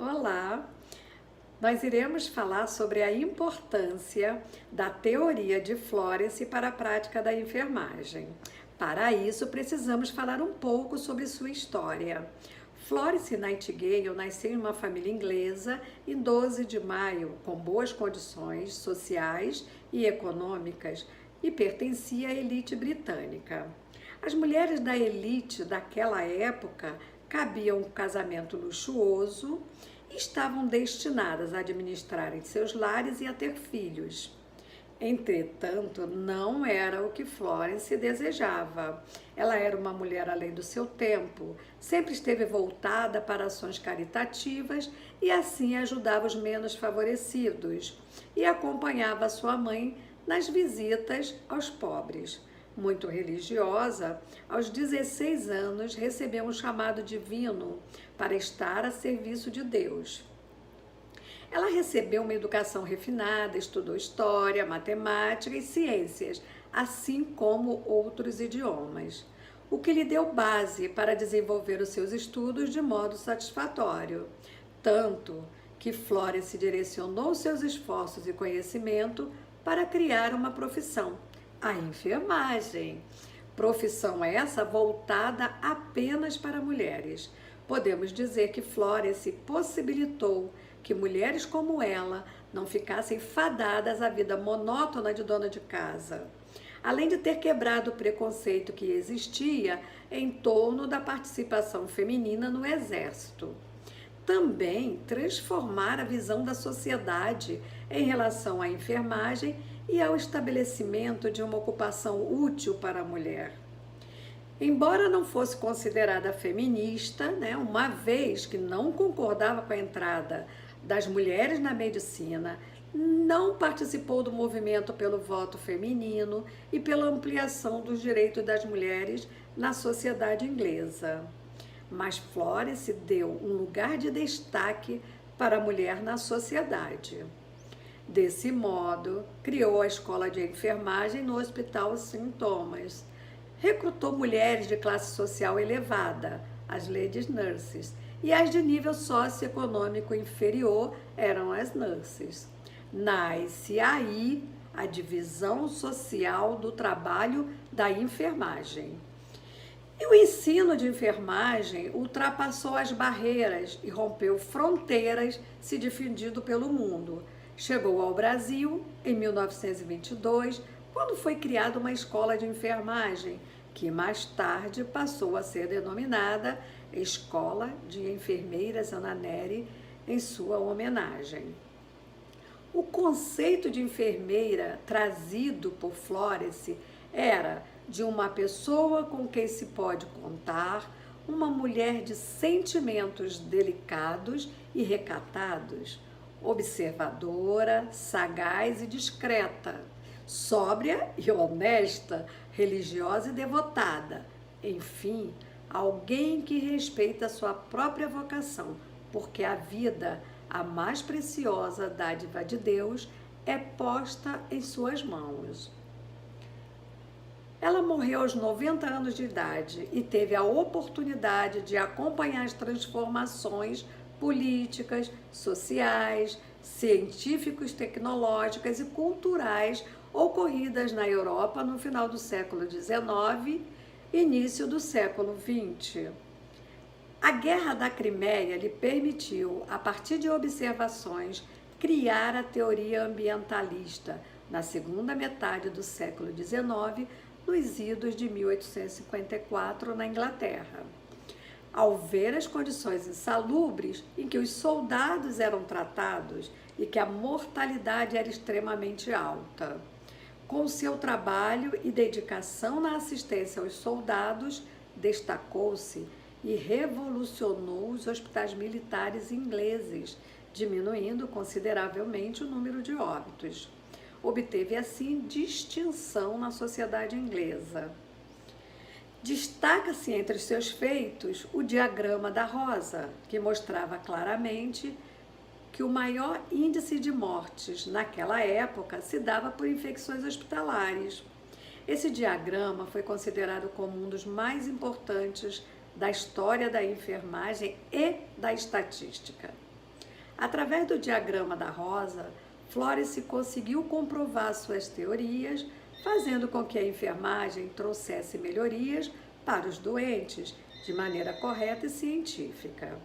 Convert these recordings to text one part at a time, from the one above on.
Olá! Nós iremos falar sobre a importância da teoria de Florence para a prática da enfermagem. Para isso, precisamos falar um pouco sobre sua história. Florence Nightingale nasceu em uma família inglesa em 12 de maio, com boas condições sociais e econômicas, e pertencia à elite britânica. As mulheres da elite daquela época cabiam um casamento luxuoso e estavam destinadas a administrarem seus lares e a ter filhos. Entretanto, não era o que Florence desejava. Ela era uma mulher além do seu tempo, sempre esteve voltada para ações caritativas e assim ajudava os menos favorecidos e acompanhava sua mãe nas visitas aos pobres. Muito religiosa, aos 16 anos recebeu um chamado divino para estar a serviço de Deus. Ela recebeu uma educação refinada, estudou história, matemática e ciências, assim como outros idiomas, o que lhe deu base para desenvolver os seus estudos de modo satisfatório. Tanto que Florence direcionou seus esforços e conhecimento para criar uma profissão, a enfermagem. Profissão essa voltada apenas para mulheres. Podemos dizer que Florence possibilitou que mulheres como ela não ficassem fadadas à vida monótona de dona de casa, além de ter quebrado o preconceito que existia em torno da participação feminina no exército. Também transformar a visão da sociedade em relação à enfermagem e ao estabelecimento de uma ocupação útil para a mulher. Embora não fosse considerada feminista, uma vez que não concordava com a entrada das mulheres na medicina, não participou do movimento pelo voto feminino e pela ampliação dos direitos das mulheres na sociedade inglesa. Mas Florence deu um lugar de destaque para a mulher na sociedade. Desse modo, criou a escola de enfermagem no Hospital St. Thomas. Recrutou mulheres de classe social elevada, as ladies nurses, e as de nível socioeconômico inferior eram as nurses. Nasce aí a divisão social do trabalho da enfermagem. E o ensino de enfermagem ultrapassou as barreiras e rompeu fronteiras, se difundindo pelo mundo. Chegou ao Brasil em 1922, quando foi criada uma escola de enfermagem, que mais tarde passou a ser denominada Escola de Enfermeiras Ana Nery, em sua homenagem. O conceito de enfermeira trazido por Florence era de uma pessoa com quem se pode contar, uma mulher de sentimentos delicados e recatados, observadora, sagaz e discreta, sóbria e honesta, religiosa e devotada. Enfim, alguém que respeita a sua própria vocação, porque a vida, a mais preciosa dádiva de Deus, é posta em suas mãos. Ela morreu aos 90 anos de idade e teve a oportunidade de acompanhar as transformações políticas, sociais, científicos, tecnológicas e culturais ocorridas na Europa no final do século XIX e início do século XX. A Guerra da Crimeia lhe permitiu, a partir de observações, criar a teoria ambientalista na segunda metade do século XIX, nos idos de 1854 na Inglaterra. Ao ver as condições insalubres em que os soldados eram tratados e que a mortalidade era extremamente alta. Com seu trabalho e dedicação na assistência aos soldados, destacou-se e revolucionou os hospitais militares ingleses, diminuindo consideravelmente o número de óbitos. Obteve assim distinção na sociedade inglesa. Destaca-se entre seus feitos o diagrama da rosa, que mostrava claramente que o maior índice de mortes naquela época se dava por infecções hospitalares. Esse diagrama foi considerado como um dos mais importantes da história da enfermagem e da estatística. Através do diagrama da rosa, Florence conseguiu comprovar suas teorias, fazendo com que a enfermagem trouxesse melhorias para os doentes de maneira correta e científica.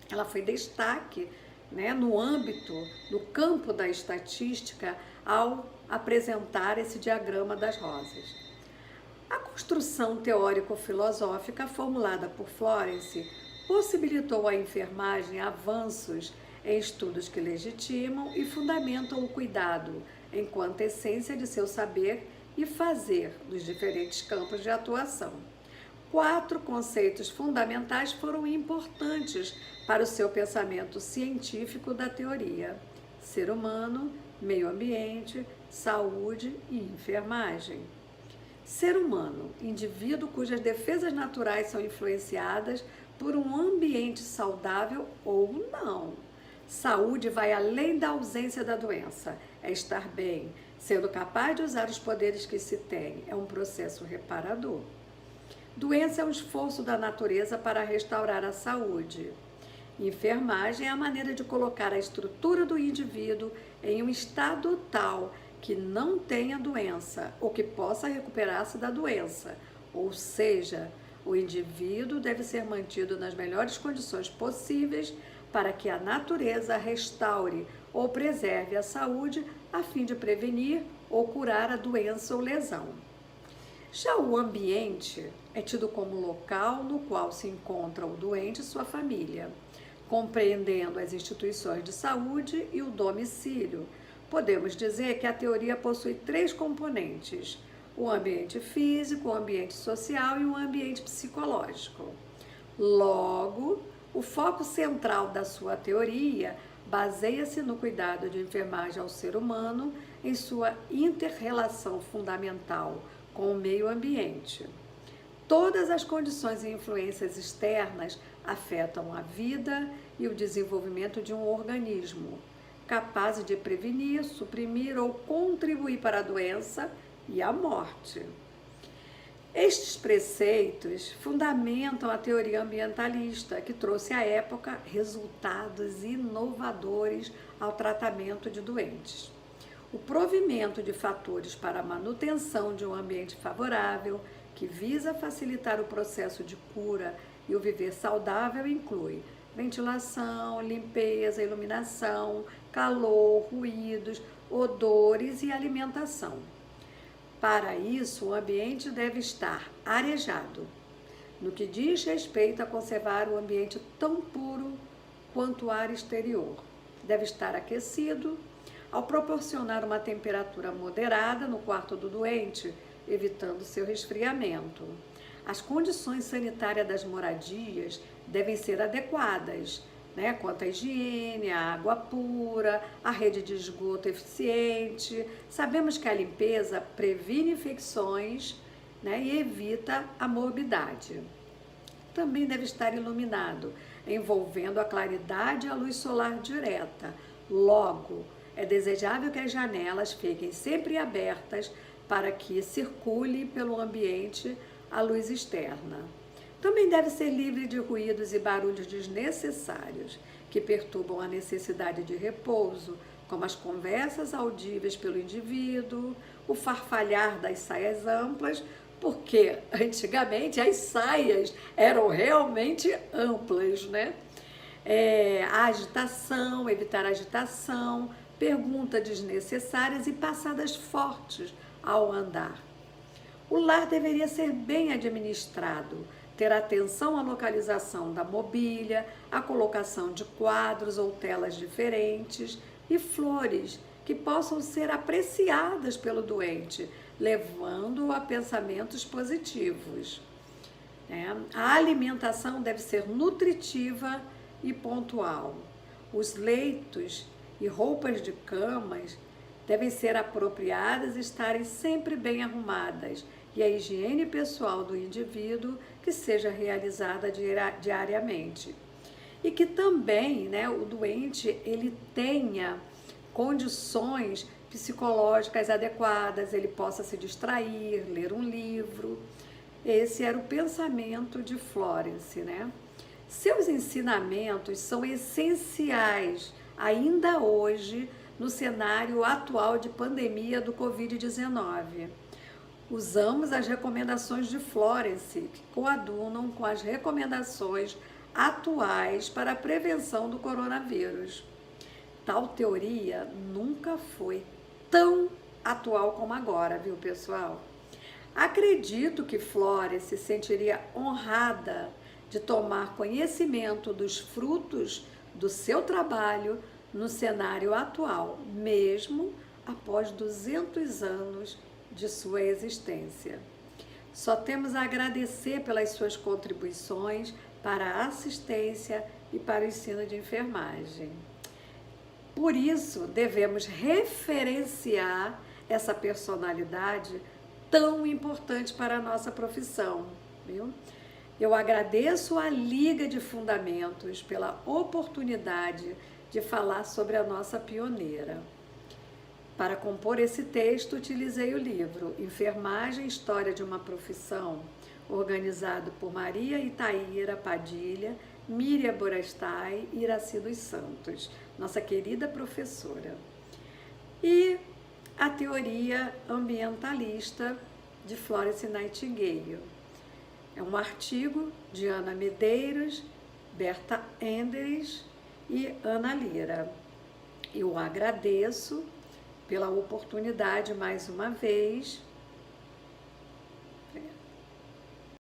Ela foi destaque, né, no campo da estatística, ao apresentar esse diagrama das rosas. A construção teórico-filosófica formulada por Florence possibilitou à enfermagem avanços em estudos que legitimam e fundamentam o cuidado enquanto essência de seu saber e fazer nos diferentes campos de atuação. 4 conceitos fundamentais foram importantes para o seu pensamento científico da teoria: ser humano, meio ambiente, saúde e enfermagem. Ser humano, indivíduo cujas defesas naturais são influenciadas por um ambiente saudável ou não. Saúde vai além da ausência da doença, é estar bem, sendo capaz de usar os poderes que se tem, é um processo reparador. Doença é um esforço da natureza para restaurar a saúde. Enfermagem é a maneira de colocar a estrutura do indivíduo em um estado tal que não tenha doença ou que possa recuperar-se da doença. Ou seja, o indivíduo deve ser mantido nas melhores condições possíveis para que a natureza restaure ou preserve a saúde a fim de prevenir ou curar a doença ou lesão. Já o ambiente é tido como local no qual se encontra o doente e sua família, compreendendo as instituições de saúde e o domicílio. Podemos dizer que a teoria possui 3 componentes: o ambiente físico, o ambiente social e o ambiente psicológico. Logo, o foco central da sua teoria baseia-se no cuidado de enfermagem ao ser humano em sua inter-relação fundamental com o meio ambiente. Todas as condições e influências externas afetam a vida e o desenvolvimento de um organismo, capaz de prevenir, suprimir ou contribuir para a doença e a morte. Estes preceitos fundamentam a teoria ambientalista, que trouxe à época resultados inovadores ao tratamento de doentes. O provimento de fatores para a manutenção de um ambiente favorável, que visa facilitar o processo de cura e o viver saudável, inclui ventilação, limpeza, iluminação, calor, ruídos, odores e alimentação. Para isso, o ambiente deve estar arejado, no que diz respeito a conservar o ambiente tão puro quanto o ar exterior. Deve estar aquecido, ao proporcionar uma temperatura moderada no quarto do doente, evitando seu resfriamento. As condições sanitárias das moradias devem ser adequadas, quanto à higiene, a água pura, a rede de esgoto eficiente. Sabemos que a limpeza previne infecções, e evita a morbidade. Também deve estar iluminado, envolvendo a claridade e a luz solar direta. Logo, é desejável que as janelas fiquem sempre abertas para que circule pelo ambiente a luz externa. Também deve ser livre de ruídos e barulhos desnecessários, que perturbam a necessidade de repouso, como as conversas audíveis pelo indivíduo, o farfalhar das saias amplas, porque antigamente as saias eram realmente amplas, a agitação, evitar agitação, perguntas desnecessárias e passadas fortes ao andar. O lar deveria ser bem administrado, ter atenção à localização da mobília, à colocação de quadros ou telas diferentes e flores que possam ser apreciadas pelo doente, levando-o a pensamentos positivos. A alimentação deve ser nutritiva e pontual. Os leitos e roupas de camas devem ser apropriadas e estarem sempre bem arrumadas, e a higiene pessoal do indivíduo que seja realizada diariamente. E que também, o doente ele tenha condições psicológicas adequadas, ele possa se distrair, ler um livro. Esse era o pensamento de Florence, Seus ensinamentos são essenciais ainda hoje no cenário atual de pandemia do Covid-19. Usamos as recomendações de Florence, que coadunam com as recomendações atuais para a prevenção do coronavírus. Tal teoria nunca foi tão atual como agora, viu, pessoal? Acredito que Florence se sentiria honrada de tomar conhecimento dos frutos do seu trabalho no cenário atual, mesmo após 200 anos de sua existência. Só temos a agradecer pelas suas contribuições para a assistência e para o ensino de enfermagem. Por isso, devemos referenciar essa personalidade tão importante para a nossa profissão, viu? Eu agradeço à Liga de Fundamentos pela oportunidade de falar sobre a nossa pioneira. Para compor esse texto, utilizei o livro Enfermagem, História de uma Profissão, organizado por Maria Itaíra Padilha, Miriam Borastai e Iraci dos Santos, nossa querida professora. E a teoria ambientalista de Florence Nightingale. É um artigo de Ana Medeiros, Berta Endres e Ana Lira. Eu agradeço pela oportunidade mais uma vez